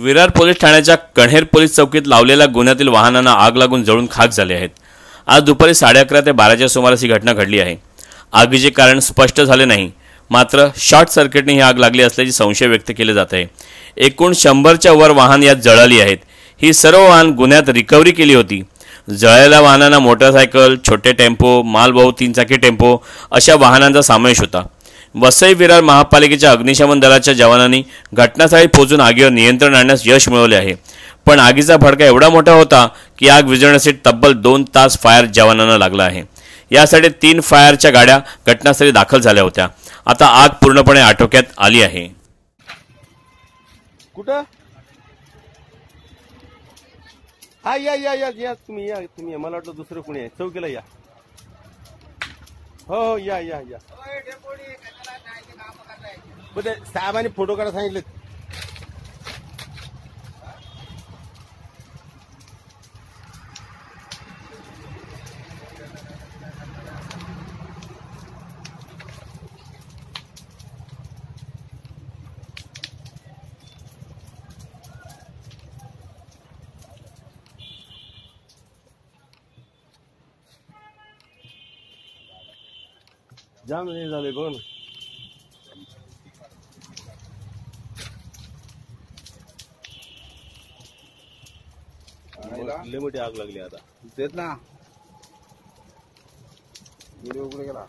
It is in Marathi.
विरार पोलीस ठाण्याच्या कण्हेर पोलीस चौकीत लावलेल्या गुन्ह्यातील वाहनांना आग लागून जळून खाक झाले आहेत। आज दुपारी 11:30 ते 12च्या सुमारास ही घटना घडली आहे। आगीचे कारण स्पष्ट झाले नाही, मात्र शॉर्ट सर्किटने ही आग लागली असल्याची संशय व्यक्त केले जात आहे। एकूण 100च्या वर वाहन यात जळाली आहेत। ही सर्व वाहन गुन्ह्यात रिकव्हरी केली होती। जळलेल्या वाहनांना मोटरसायकल, छोटे टेम्पो, मालवाहू 3 चाकी टेम्पो अशा वाहनांचा समावेश होता। वसई विरार महापालिकेच्या अग्निशमन दलाच्या जवानांनी घटनास्थळी पोहोचून आगीवर नियंत्रण आणण्यास यश मिळवले आहे। पण आगीचा भडका एवढा मोठा होता की आग विझवण्यासाठी तब्बल 2 तास फायर जवानांना लागला आहे। यासाठी 3 फायरच्या गाड्या घटनास्थळी दाखल झाल्या होत्या। आता आग पूर्णपणे आटोक्यात आली आहे। कुठं? हा या तुम्ही मला वाटलं दुसरं कोणी आहे। चौकीला या। हो या साहेबांनी फोटो काढा सांगितले। जाम हे झाले बघ ना। लय मोठी आग लागली आता। तेच ना, गेला।